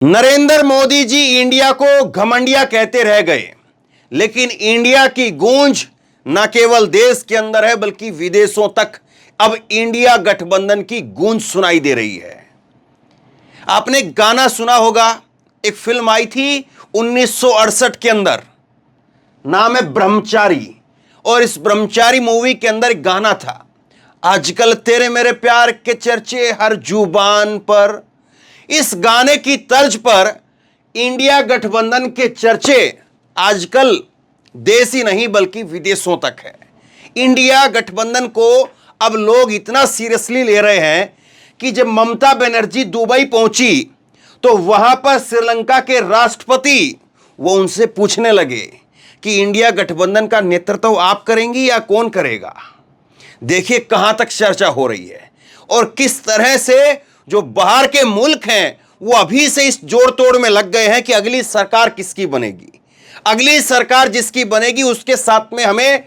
Narendra Modi ji India को घमंडिया कहते रह गए, लेकिन इंडिया की गूंज न केवल देश के अंदर है बल्कि विदेशों तक अब इंडिया गठबंधन की गूंज सुनाई दे रही है। आपने गाना सुना होगा, एक फिल्म आई थी 1968 के अंदर, नाम है ब्रह्मचारी, और इस ब्रह्मचारी मूवी के अंदर एक गाना था, आजकल तेरे मेरे प्यार के चर्चे हर जुबान पर। इस गाने की तर्ज पर इंडिया गठबंधन के चर्चे आजकल देश ही नहीं बल्कि विदेशों तक है। इंडिया गठबंधन को अब लोग इतना सीरियसली ले रहे हैं कि जब ममता बनर्जी दुबई पहुंची तो वहां पर श्रीलंका के राष्ट्रपति वो उनसे पूछने लगे कि इंडिया गठबंधन का नेतृत्व आप करेंगी या कौन करेगा। देखिए कहां तक चर्चा हो रही है और किस तरह से जो बाहर के मुल्क हैं वो अभी से इस जोड़ तोड़ में लग गए हैं कि अगली सरकार किसकी बनेगी। अगली सरकार जिसकी बनेगी उसके साथ में हमें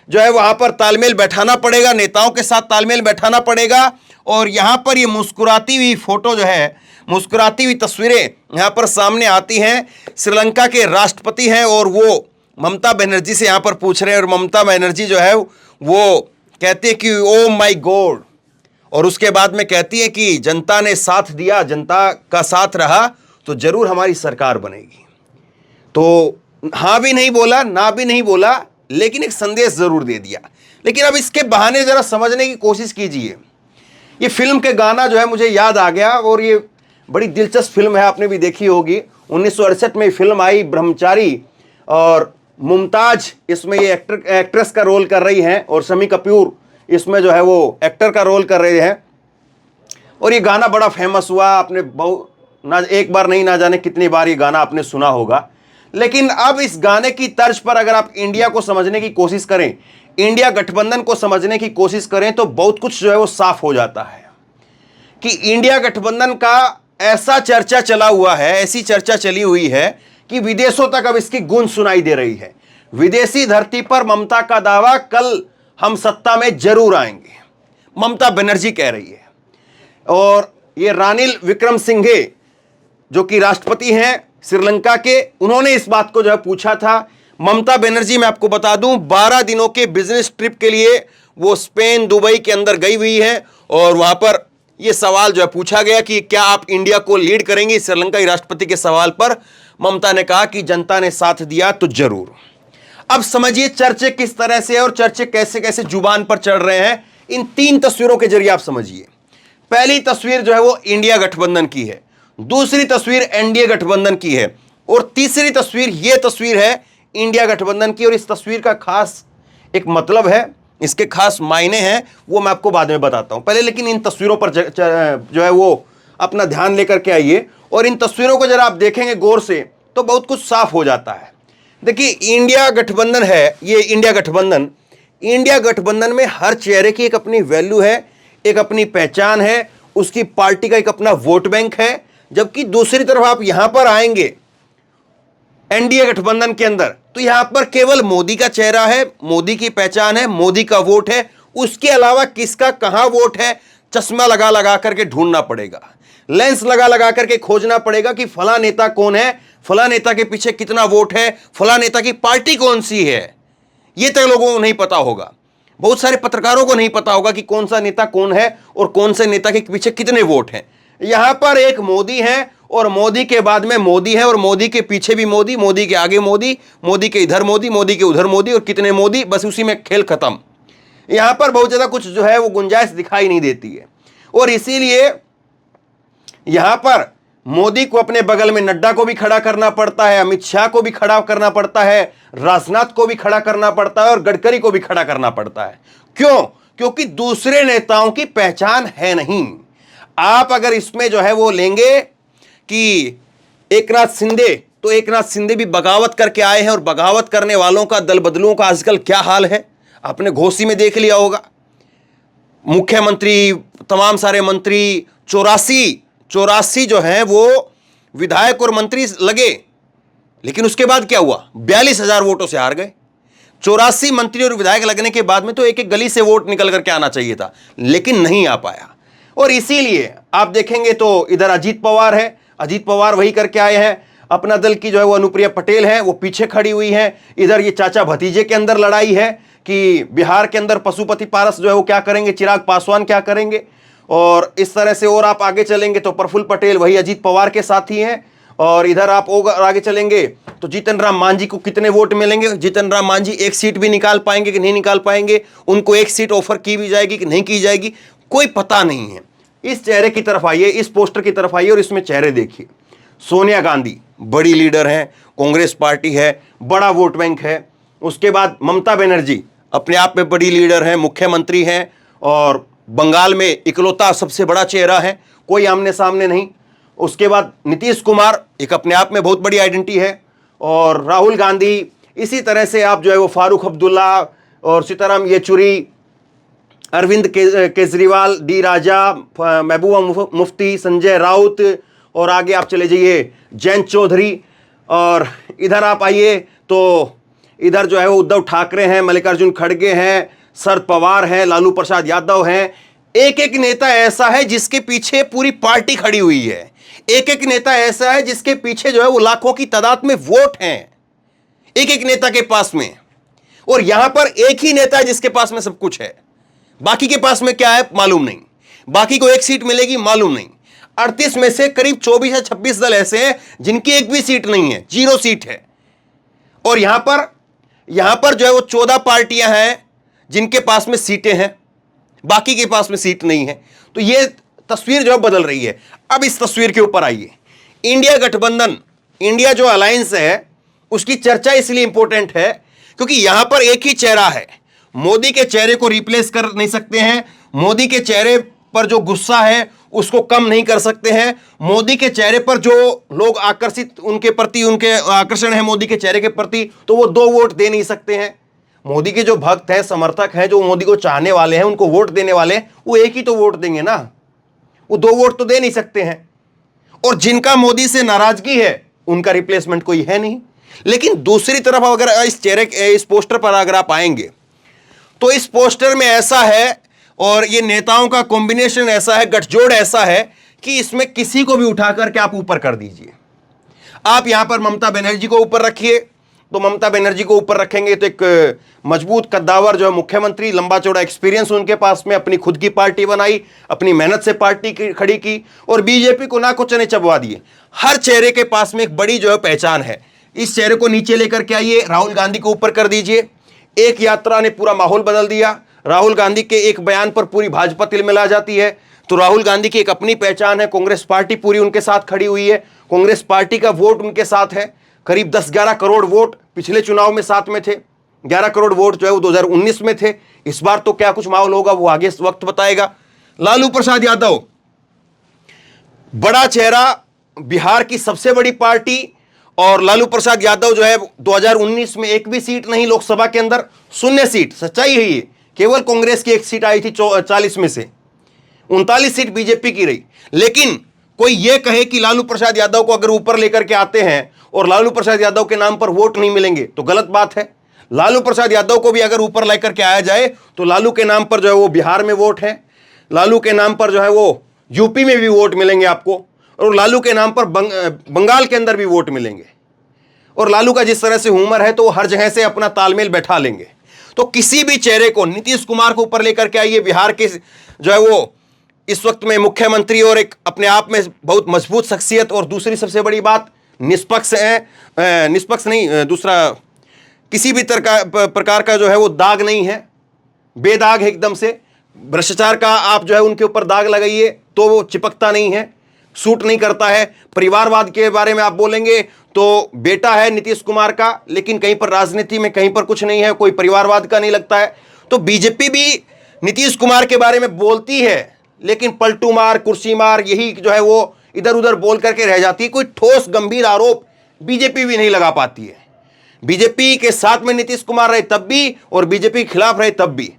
जो है वहां पर तालमेल बैठाना पड़ेगा, नेताओं के साथ तालमेल बैठाना पड़ेगा। और यहां पर ये मुस्कुराती हुई फोटो जो है, मुस्कुराती हुई तस्वीरें यहां पर सामने आती हैं। श्रीलंका के राष्ट्रपति हैं और वो ममता बनर्जी से यहां पर पूछ रहे हैं और ममता बनर्जी जो है वो कहती है कि ओ माय गॉड, और उसके बाद में कहती है कि जनता ने साथ दिया, जनता का साथ रहा तो जरूर हमारी सरकार बनेगी। तो हाँ भी नहीं बोला, ना भी नहीं बोला, लेकिन एक संदेश जरूर दे दिया। लेकिन अब इसके बहाने जरा समझने की कोशिश कीजिए। ये फिल्म के गाना जो है मुझे याद आ गया और ये बड़ी दिलचस्प फिल्म है, आपने भी देखी होगी। 1968 में फिल्म आई ब्रह्मचारी और मुमताज इसमें ये एक्ट्रेस का रोल कर रही हैं और शम्मी कपूर इसमें जो है वो एक्टर का रोल कर रहे हैं। और ये गाना बड़ा फेमस हुआ, आपने बहुत ना एक बार नहीं ना जाने कितनी बार ये गाना आपने सुना होगा। लेकिन अब इस गाने की तर्ज पर अगर आप इंडिया को समझने की कोशिश करें, इंडिया गठबंधन को समझने की कोशिश करें तो बहुत कुछ जो है वो साफ हो जाता है कि इंडिया गठबंधन का ऐसा चर्चा चला हुआ है, ऐसी चर्चा चली हुई है कि विदेशों तक अब इसकी गूंज सुनाई दे रही है। विदेशी धरती पर ममता का दावा, कल हम सत्ता में जरूर आएंगे, ममता बनर्जी कह रही है। और ये रानिल विक्रमसिंघे जो कि राष्ट्रपति हैं श्रीलंका के, उन्होंने इस बात को जो है पूछा था। ममता बनर्जी मैं आपको बता दूं 12 दिनों के बिजनेस ट्रिप के लिए वो स्पेन दुबई के अंदर गई हुई है और वहां पर यह सवाल जो है पूछा गया कि क्या आप इंडिया को लीड करेंगे। श्रीलंका के राष्ट्रपति के सवाल पर ममता ने कहा कि जनता ने साथ दिया तो जरूर। अब समझिए चर्चे किस तरह से और चर्चे कैसे कैसे जुबान पर चढ़ रहे हैं, इन 3 तस्वीरों के जरिए आप समझिए। पहली तस्वीर जो है वो इंडिया गठबंधन की है, दूसरी तस्वीर एनडीए गठबंधन की है और तीसरी तस्वीर ये तस्वीर है इंडिया गठबंधन की। और इस तस्वीर का खास एक मतलब है, इसके खास मायने हैं, वो मैं आपको बाद में बताता हूं। पहले लेकिन इन तस्वीरों पर जो है वो अपना ध्यान लेकर के आइए और इन तस्वीरों को जरा आप देखेंगे गौर से तो बहुत कुछ साफ हो जाता है। देखिए इंडिया गठबंधन है, ये इंडिया गठबंधन में हर चेहरे की एक अपनी वैल्यू है, एक अपनी पहचान है, उसकी पार्टी का एक अपना वोट बैंक है। जबकि दूसरी तरफ आप यहां पर आएंगे एनडीए गठबंधन के अंदर तो यहां पर केवल मोदी का चेहरा है, मोदी की पहचान है, मोदी का वोट है। उसके अलावा किसका कहां वोट है चश्मा लगा लगा करके ढूंढना पड़ेगा, लेंस लगा लगा करके खोजना पड़ेगा कि फला नेता कौन है, फला नेता के पीछे कितना वोट है, फला नेता की पार्टी कौन सी है। यह तक लोगों को नहीं पता होगा, बहुत सारे पत्रकारों को नहीं पता होगा कि कौन सा नेता कौन है और कौन से नेता के पीछे कितने वोट हैं। यहां पर एक मोदी है और मोदी के बाद में मोदी है और मोदी के पीछे भी मोदी, मोदी के आगे मोदी, मोदी के इधर मोदी, मोदी के उधर मोदी और कितने मोदी, बस उसी में खेल खत्म। यहां पर बहुत ज्यादा कुछ जो है वो गुंजाइश दिखाई नहीं देती है। और इसीलिए यहां पर मोदी को अपने बगल में नड्डा को भी खड़ा करना पड़ता है, अमित शाह को भी खड़ा करना पड़ता है, राजनाथ को भी खड़ा करना पड़ता है और गडकरी को भी खड़ा करना पड़ता है। क्यों? क्योंकि दूसरे नेताओं की पहचान है नहीं। आप अगर इसमें जो है वो लेंगे कि एकनाथ शिंदे, तो एकनाथ शिंदे भी बगावत करके आए हैं और बगावत करने वालों का, दल बदलुओं का आजकल क्या हाल है आपने घोसी में देख लिया होगा। मुख्यमंत्री, तमाम सारे मंत्री, 84 जो हैं वो विधायक और मंत्री लगे, लेकिन उसके बाद क्या हुआ, 42,000 वोटों से हार गए। 84 मंत्री और विधायक लगने के बाद में तो एक एक गली से वोट निकल करके आना चाहिए था, लेकिन नहीं आ पाया। और इसीलिए आप देखेंगे तो इधर अजीत पवार है, अजीत पवार वही करके आए हैं। अपना दल की जो है वो अनुप्रिया पटेल है, वो पीछे खड़ी हुई है। इधर ये चाचा भतीजे के अंदर लड़ाई है कि बिहार के अंदर पशुपति पारस जो है वो क्या करेंगे, चिराग पासवान क्या करेंगे। और इस तरह से और आप आगे चलेंगे तो प्रफुल्ल पटेल वही अजीत पवार के साथी हैं। और इधर आप और आगे चलेंगे तो जीतन राम मांझी को कितने वोट मिलेंगे। जीतन राम मांझी एक सीट भी निकाल पाएंगे कि नहीं निकाल पाएंगे, उनको एक सीट ऑफर की भी जाएगी कि नहीं की जाएगी, कोई पता नहीं है। इस चेहरे की तरफ आइए, इस पोस्टर की तरफ आइए और इसमें चेहरे देखिए। सोनिया गांधी बड़ी लीडर हैं, कांग्रेस पार्टी है, बड़ा वोट बैंक है। उसके बाद ममता बनर्जी अपने आप में बड़ी लीडर हैं, मुख्यमंत्री हैं और बंगाल में इकलौता सबसे बड़ा चेहरा है, कोई आमने सामने नहीं। उसके बाद नीतीश कुमार एक अपने आप में बहुत बड़ी आइडेंटिटी है और राहुल गांधी, इसी तरह से आप जो है वो फारूक अब्दुल्ला और सीताराम येचुरी, अरविंद केजरीवाल, डी राजा, महबूबा मुफ्ती, संजय राउत और आगे आप चले जाइए जयंत चौधरी। और इधर आप आइए तो इधर जो है वो उद्धव ठाकरे हैं, मल्लिकार्जुन खड़गे हैं, शरद पवार हैं, लालू प्रसाद यादव हैं। एक एक नेता ऐसा है जिसके पीछे पूरी पार्टी खड़ी हुई है। एक एक नेता ऐसा है जिसके पीछे जो है वो लाखों की तादाद में वोट हैं एक एक नेता के पास में। और यहां पर एक ही नेता है जिसके पास में सब कुछ है, बाकी के पास में क्या है मालूम नहीं, बाकी को एक सीट मिलेगी मालूम नहीं। 38 में से करीब 24 या 26 दल ऐसे हैं जिनकी एक भी सीट नहीं है, 0 सीट है। और यहां पर जो है वो 14 पार्टियां हैं जिनके पास में सीटें हैं, बाकी के पास में सीट नहीं है। तो ये तस्वीर जो है बदल रही है। अब इस तस्वीर के ऊपर आइए। इंडिया गठबंधन, इंडिया जो अलायंस है उसकी चर्चा इसलिए इंपॉर्टेंट है क्योंकि यहां पर एक ही चेहरा है। मोदी के चेहरे को रिप्लेस कर नहीं सकते हैं, मोदी के चेहरे पर जो गुस्सा है उसको कम नहीं कर सकते हैं, मोदी के चेहरे पर जो लोग आकर्षित उनके प्रति उनके आकर्षण है मोदी के चेहरे के प्रति, तो वो 2 वोट दे नहीं सकते हैं। मोदी के जो भक्त हैं, समर्थक हैं, जो मोदी को चाहने वाले हैं, उनको वोट देने वाले हैं, वो एक ही तो वोट देंगे ना, वो 2 वोट तो दे नहीं सकते हैं। और जिनका मोदी से नाराजगी है उनका रिप्लेसमेंट कोई है नहीं। लेकिन दूसरी तरफ अगर इस पोस्टर पर अगर आप आएंगे तो इस पोस्टर में ऐसा है और ये नेताओं का कॉम्बिनेशन ऐसा है, गठजोड़ ऐसा है कि इसमें किसी को भी उठा करके आप ऊपर कर दीजिए। आप यहां पर ममता बनर्जी को ऊपर रखिए तो ममता बनर्जी को ऊपर रखेंगे तो एक मजबूत कद्दावर जो है मुख्यमंत्री, लंबा चौड़ा एक्सपीरियंस उनके पास में, अपनी खुद की पार्टी बनाई, अपनी मेहनत से पार्टी खड़ी की और बीजेपी को ना को चने चबवा दिए। हर चेहरे के पास में एक बड़ी जो है पहचान है। इस चेहरे को नीचे लेकर के आइए, राहुल गांधी को ऊपर कर दीजिए। एक यात्रा ने पूरा माहौल बदल दिया। राहुल गांधी के एक बयान पर पूरी भाजपा तिलमिला जाती है। तो राहुल गांधी की एक अपनी पहचान है, कांग्रेस पार्टी पूरी उनके साथ खड़ी हुई है, कांग्रेस पार्टी का वोट उनके साथ है। करीब 10-11 करोड़ वोट पिछले चुनाव में साथ में थे, 11 करोड़ वोट जो है वो 2019 में थे। इस बार तो क्या कुछ माहौल होगा वो आगे वक्त बताएगा। लालू प्रसाद यादव, बड़ा चेहरा, बिहार की सबसे बड़ी पार्टी, और लालू प्रसाद यादव जो है 2019 में एक भी सीट नहीं लोकसभा के अंदर, 0 सीट। सच्चाई है ये, केवल कांग्रेस की एक सीट आई थी 40 में से, 39 सीट बीजेपी की रही। लेकिन कोई ये कहे कि लालू प्रसाद यादव को अगर ऊपर लेकर के आते हैं और लालू प्रसाद यादव के नाम पर वोट नहीं मिलेंगे तो गलत बात है। लालू प्रसाद यादव को भी अगर ऊपर लेकर के आया जाए तो लालू के नाम पर जो है वो बिहार में वोट है, लालू के नाम पर जो है वो यूपी में भी वोट मिलेंगे आपको, और लालू के नाम पर बंगाल के अंदर भी वोट मिलेंगे। और लालू का जिस तरह से हुमर है तो वो हर जगह से अपना तालमेल बैठा लेंगे। तो किसी भी चेहरे को, नीतीश कुमार को ऊपर लेकर के आइए, बिहार के जो है वो इस वक्त में मुख्यमंत्री और एक अपने आप में बहुत मजबूत शख्सियत, और दूसरी सबसे बड़ी बात निष्पक्ष है, निष्पक्ष नहीं, दूसरा किसी भी प्रकार का जो है वो दाग नहीं है, बेदाग है एकदम से। भ्रष्टाचार का आप जो है उनके ऊपर दाग लगाइए तो वो चिपकता नहीं है, सूट नहीं करता है। परिवारवाद के बारे में आप बोलेंगे तो बेटा है नीतीश कुमार का, लेकिन कहीं पर राजनीति में कहीं पर कुछ नहीं है, कोई परिवारवाद का नहीं लगता है। तो बीजेपी भी नीतीश कुमार के बारे में बोलती है लेकिन पलटू मार, कुर्सी मार, यही जो है वो इधर उधर बोल करके रह जाती है। कोई ठोस गंभीर आरोप बीजेपी भी नहीं लगा पाती है। बीजेपी के साथ में नीतीश कुमार रहे तब भी और बीजेपी के खिलाफ रहे तब भी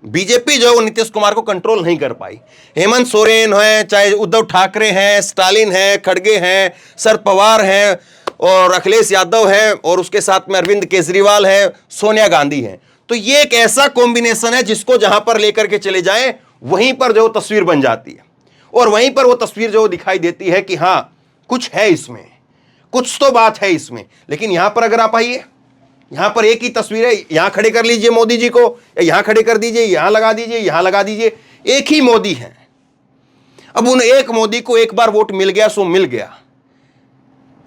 बीजेपी जो है वो नीतीश कुमार को कंट्रोल नहीं कर पाई। हेमंत सोरेन है, चाहे उद्धव ठाकरे हैं, स्टालिन है, खड़गे हैं, शरद पवार हैं और अखिलेश यादव है, और उसके साथ में अरविंद केजरीवाल है, सोनिया गांधी है। तो ये एक ऐसा कॉम्बिनेशन है जिसको जहां पर लेकर के चले जाएं वहीं पर जो तस्वीर बन जाती है, और वहीं पर वो तस्वीर जो दिखाई देती है कि हाँ, कुछ है इसमें, कुछ तो बात है इसमें। लेकिन यहां पर अगर आप आइए, यहां पर एक ही तस्वीर है, यहां खड़े कर लीजिए मोदी जी को, या यहां खड़े कर दीजिए, यहां लगा दीजिए, यहां लगा दीजिए, एक ही मोदी है। अब उन एक मोदी को एक बार वोट मिल गया सो मिल गया।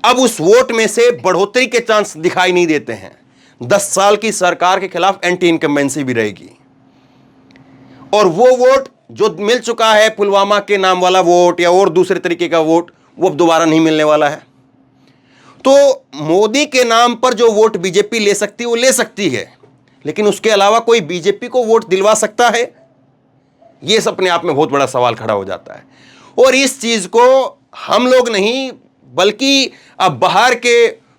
अब उस वोट में से बढ़ोतरी के चांस दिखाई नहीं देते हैं। 10 साल की सरकार के खिलाफ एंटी इनकम्बेंसी भी रहेगी, और वो वोट जो मिल चुका है, पुलवामा के नाम वाला वोट या और दूसरे तरीके का वोट, वो अब दोबारा नहीं मिलने वाला है। तो मोदी के नाम पर जो वोट बीजेपी ले सकती है वो ले सकती है, लेकिन उसके अलावा कोई बीजेपी को वोट दिलवा सकता है? ये अपने आप में बहुत बड़ा सवाल खड़ा हो जाता है। और इस चीज को हम लोग नहीं, बल्कि अब बाहर के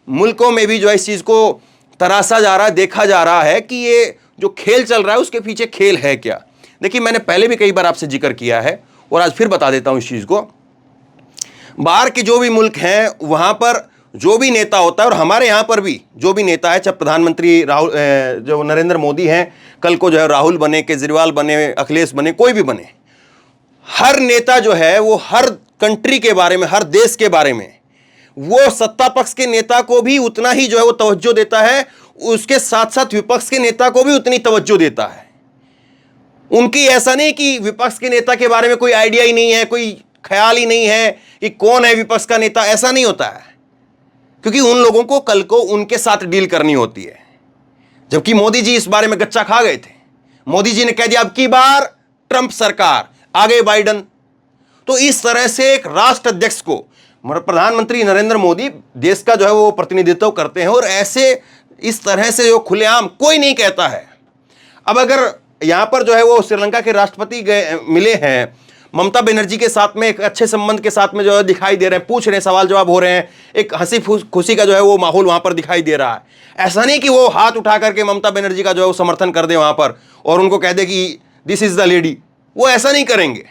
मुल्कों में भी जो है इस चीज को तराशा जा रहा है, देखा जा रहा है कि ये जो खेल चल रहा है उसके पीछे खेल है क्या। देखिए, मैंने पहले भी कई बार आपसे जिक्र किया है और आज फिर बता देता हूं इस चीज को। बाहर के जो भी मुल्क हैं वहां पर जो भी नेता होता है, और हमारे यहां पर भी जो भी नेता है, चाहे प्रधानमंत्री जो नरेंद्र मोदी हैं, कल को जो है राहुल बने, केजरीवाल बने, अखिलेश बने, कोई भी बने, हर नेता जो है वो हर कंट्री के बारे में, हर देश के बारे में, वो सत्ता पक्ष के नेता को भी उतना ही जो है वो तवज्जो देता है, उसके साथ साथ विपक्ष के नेता को भी उतनी तवज्जो देता है। उनकी ऐसा नहीं कि विपक्ष के नेता के बारे में कोई आइडिया ही नहीं है, कोई ख्याल ही नहीं है कि कौन है विपक्ष का नेता, ऐसा नहीं होता है, क्योंकि उन लोगों को कल को उनके साथ डील करनी होती है। जबकि मोदी जी इस बारे में गच्चा खा गए थे। मोदी जी ने कह दिया अब की बार ट्रंप सरकार, आगे बाइडन। तो इस तरह से एक राष्ट्र अध्यक्ष को, प्रधानमंत्री नरेंद्र मोदी देश का जो है वो प्रतिनिधित्व करते हैं, और ऐसे इस तरह से जो खुलेआम कोई नहीं कहता है। अब अगर यहां पर जो है वो श्रीलंका के राष्ट्रपति मिले हैं, ममता बनर्जी के साथ में एक अच्छे संबंध के साथ में जो है दिखाई दे रहे हैं, पूछ रहे हैं, सवाल जवाब हो रहे हैं, एक हंसी खुशी का जो है वो माहौल वहां पर दिखाई दे रहा है। ऐसा नहीं कि वो हाथ उठा करके ममता बनर्जी का जो है वो समर्थन कर दे वहां पर और उनको कह दे कि दिस इज द लेडी, वो ऐसा नहीं करेंगे,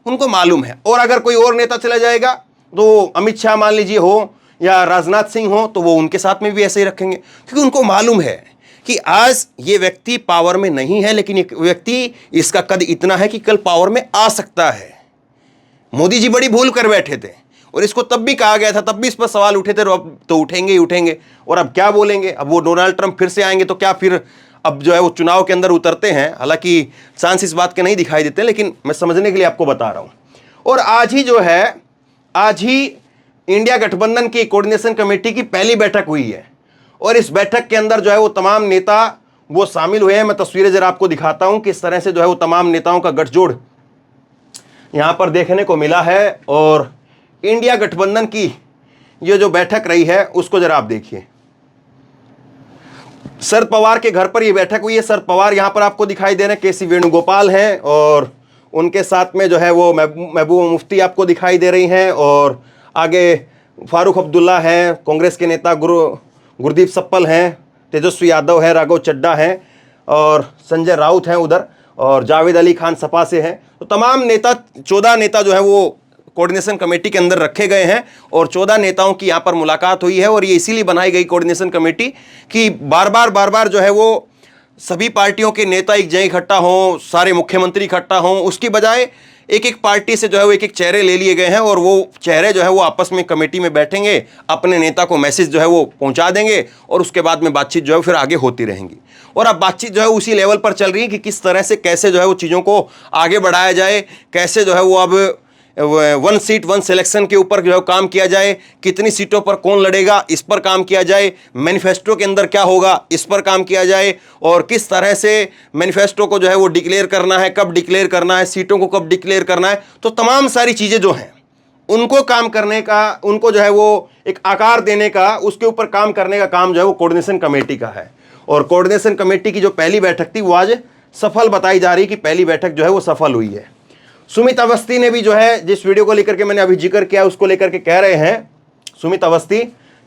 उनको मालूम है। और अगर कोई और नेता चला जाएगा तो अमित शाह मान लीजिए हो या राजनाथ सिंह हो, तो वो उनके साथ में भी ऐसे ही रखेंगे, क्योंकि उनको मालूम है कि आज ये व्यक्ति पावर में नहीं है, लेकिन एक व्यक्ति, इसका कद इतना है कि कल पावर में आ सकता है। मोदी जी बड़ी भूल कर बैठे थे, और इसको तब भी कहा गया था, तब भी इस पर सवाल उठे थे, अब तो उठेंगे ही उठेंगे। और अब क्या बोलेंगे, अब वो डोनाल्ड ट्रंप फिर से आएंगे तो क्या फिर अब जो है वो चुनाव के अंदर उतरते हैं? हालांकि चांस इस बात के नहीं दिखाई देते, लेकिन मैं समझने के लिए आपको बता रहा हूं। और आज ही जो है, आज ही इंडिया गठबंधन की कोऑर्डिनेशन कमेटी की पहली बैठक हुई है, और इस बैठक के अंदर जो है वो तमाम नेता वो शामिल हुए हैं। मैं तस्वीरें जरा आपको दिखाता हूं कि इस तरह से जो है वो तमाम नेताओं का गठजोड़ यहां पर देखने को मिला है। और इंडिया गठबंधन की ये जो बैठक रही है उसको जरा आप देखिए। शरद पवार के घर पर यह बैठक हुई है। शरद पवार यहां पर आपको दिखाई दे रहे हैं, केसी वेणुगोपाल हैं, और उनके साथ में जो है वो महबूबा मुफ्ती आपको दिखाई दे रही हैं, और आगे फारूक अब्दुल्ला हैं, कांग्रेस के नेता गुरदीप सप्पल हैं, तेजस्वी यादव है, राघव चड्ढा हैं, और संजय राउत हैं उधर, और जावेद अली खान सपा से हैं। तो तमाम नेता, 14 नेता जो है वो कोऑर्डिनेशन कमेटी के अंदर रखे गए हैं, और 14 नेताओं की यहाँ पर मुलाकात हुई है। और ये इसीलिए बनाई गई कोऑर्डिनेशन कमेटी कि बार बार जो है वो सभी पार्टियों के नेता एक जगह इकट्ठा हों, सारे मुख्यमंत्री इकट्ठा हों, उसकी बजाय एक एक पार्टी से जो है वो एक एक चेहरे ले लिए गए हैं, और वो चेहरे जो है वो आपस में कमेटी में बैठेंगे, अपने नेता को मैसेज जो है वो पहुंचा देंगे, और उसके बाद में बातचीत जो है फिर आगे होती रहेंगी। और अब बातचीत जो है उसी लेवल पर चल रही है कि किस तरह से, कैसे जो है वो चीज़ों को आगे बढ़ाया जाए, कैसे जो है वो अब 1 सीट 1 सिलेक्शन के ऊपर जो है काम किया जाए, कितनी सीटों पर कौन लड़ेगा इस पर काम किया जाए, मैनिफेस्टो के अंदर क्या होगा इस पर काम किया जाए, और किस तरह से मैनिफेस्टो को जो है वो डिक्लेयर करना है, कब डिक्लेयर करना है, सीटों को कब डिक्लेयर करना है। तो तमाम सारी चीज़ें जो हैं उनको काम करने का, उनको जो है वो एक आकार देने का, उसके ऊपर काम करने का काम जो है वो कोऑर्डिनेशन कमेटी का है। और कोऑर्डिनेशन कमेटी की जो पहली बैठक थी वो आज सफल बताई जा रही कि पहली बैठक जो है वो सफल हुई है। सुमित अवस्थी ने भी जो है, जिस वीडियो को लेकर के मैंने अभी जिक्र किया उसको लेकर के कह रहे हैं सुमित अवस्थी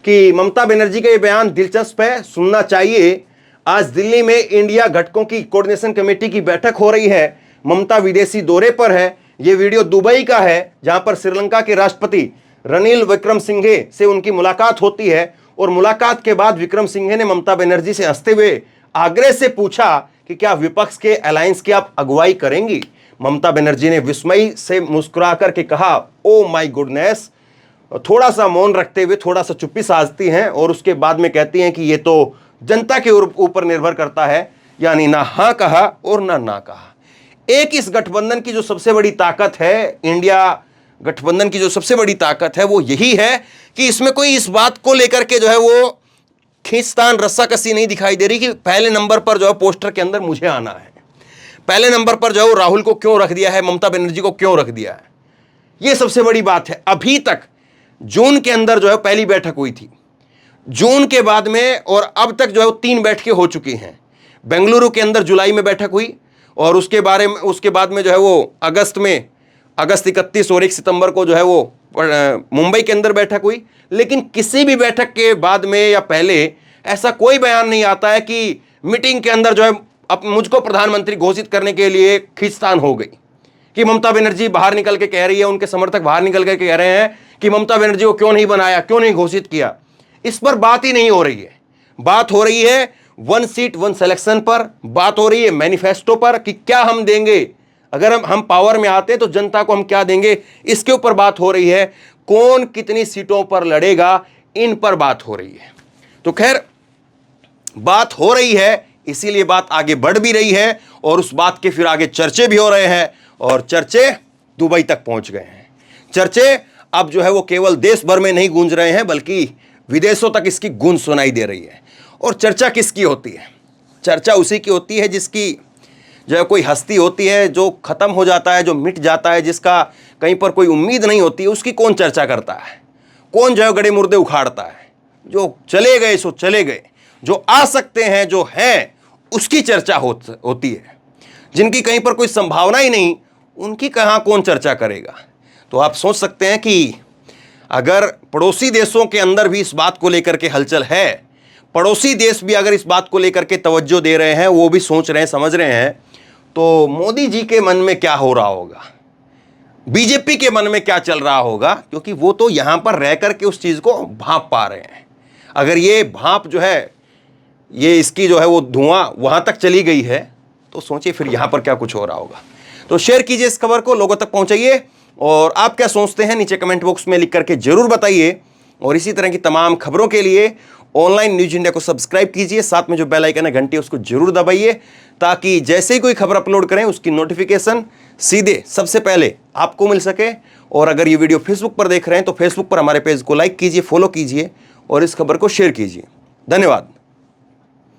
कि ममता बनर्जी का ये बयान दिलचस्प है, सुनना चाहिए। आज दिल्ली में इंडिया घटकों की कोऑर्डिनेशन कमेटी की बैठक हो रही है, ममता विदेशी दौरे पर है। ये वीडियो दुबई का है, जहां पर श्रीलंका के राष्ट्रपति रनिल विक्रमसिंघे से उनकी मुलाकात होती है, और मुलाकात के बाद विक्रमसिंघे ने ममता बनर्जी से हंसते हुए आग्रह से पूछा कि क्या विपक्ष के अलायंस की आप अगुवाई करेंगी। ममता बनर्जी ने विस्मय से मुस्कुरा करके कहा, ओ माय गुडनेस, थोड़ा सा मौन रखते हुए थोड़ा सा चुप्पी साधती हैं और उसके बाद में कहती हैं कि ये तो जनता के ऊपर निर्भर करता है, यानी ना हाँ कहा और ना कहा। एक इस गठबंधन की जो सबसे बड़ी ताकत है, इंडिया गठबंधन की जो सबसे बड़ी ताकत है वो यही है कि इसमें कोई इस बात को लेकर के जो है वो खींचतान रस्साकसी नहीं दिखाई दे रही कि पहले नंबर पर जो है पोस्टर के अंदर मुझे आना है, पहले नंबर पर जो है राहुल को क्यों रख दिया है, ममता बनर्जी को क्यों रख दिया है। यह सबसे बड़ी बात है। अभी तक जून के अंदर जो है पहली बैठक हुई थी, जून के बाद में, और अब तक जो है 3 बैठकें हो चुकी हैं। बेंगलुरु के अंदर जुलाई में बैठक हुई और उसके बाद में जो है वो अगस्त 31 और 1 सितंबर को जो है वो मुंबई के अंदर बैठक हुई। लेकिन किसी भी बैठक के बाद में या पहले ऐसा कोई बयान नहीं आता है कि मीटिंग के अंदर जो है अब मुझको प्रधानमंत्री घोषित करने के लिए खींचतान हो गई, कि ममता बनर्जी बाहर निकल के कह रही है, उनके समर्थक बाहर निकल के कह रहे हैं कि ममता बनर्जी को क्यों नहीं बनाया, क्यों नहीं घोषित किया। इस पर बात ही नहीं हो रही है। बात हो रही है 1 सीट 1 सिलेक्शन पर, बात हो रही है मैनिफेस्टो पर कि क्या हम देंगे, अगर हम पावर में आते तो जनता को हम क्या देंगे, इसके ऊपर बात हो रही है। कौन कितनी सीटों पर लड़ेगा, इन पर बात हो रही है। तो खैर, बात हो रही है, इसीलिए बात आगे बढ़ भी रही है और उस बात के फिर आगे चर्चे भी हो रहे हैं और चर्चे दुबई तक पहुंच गए हैं। चर्चे अब जो है वो केवल देश भर में नहीं गूंज रहे हैं बल्कि विदेशों तक इसकी गूंज सुनाई दे रही है। और चर्चा किसकी होती है? चर्चा उसी की होती है जिसकी जो है कोई हस्ती होती है, जो खत्म हो जाता है, जो मिट जाता है, जिसका कहीं पर कोई उम्मीद नहीं होती, उसकी कौन चर्चा करता है? कौन जो है गड़े मुर्दे उखाड़ता है? जो चले गए सो चले गए, जो आ सकते हैं, जो हैं, उसकी चर्चा होती है। जिनकी कहीं पर कोई संभावना ही नहीं, उनकी कहाँ कौन चर्चा करेगा? तो आप सोच सकते हैं कि अगर पड़ोसी देशों के अंदर भी इस बात को लेकर के हलचल है, पड़ोसी देश भी अगर इस बात को लेकर के तवज्जो दे रहे हैं, वो भी सोच रहे हैं, समझ रहे हैं, तो मोदी जी के मन में क्या हो रहा होगा, बीजेपी के मन में क्या चल रहा होगा? क्योंकि वो तो यहां पर रह करके उस चीज को भांप पा रहे हैं। अगर ये भांप जो है, ये इसकी जो है वो धुआं वहां तक चली गई है, तो सोचिए फिर यहां पर क्या कुछ हो रहा होगा। तो शेयर कीजिए इस खबर को, लोगों तक पहुंचाइए, और आप क्या सोचते हैं नीचे कमेंट बॉक्स में लिख करके जरूर बताइए। और इसी तरह की तमाम खबरों के लिए ऑनलाइन न्यूज इंडिया को सब्सक्राइब कीजिए, साथ में जो बेल आइकन है घंटी उसको जरूर दबाइए, ताकि जैसे ही कोई खबर अपलोड करें उसकी नोटिफिकेशन सीधे सबसे पहले आपको मिल सके। और अगर ये वीडियो फेसबुक पर देख रहे हैं तो फेसबुक पर हमारे पेज को लाइक कीजिए, फॉलो कीजिए और इस खबर को शेयर कीजिए। धन्यवाद।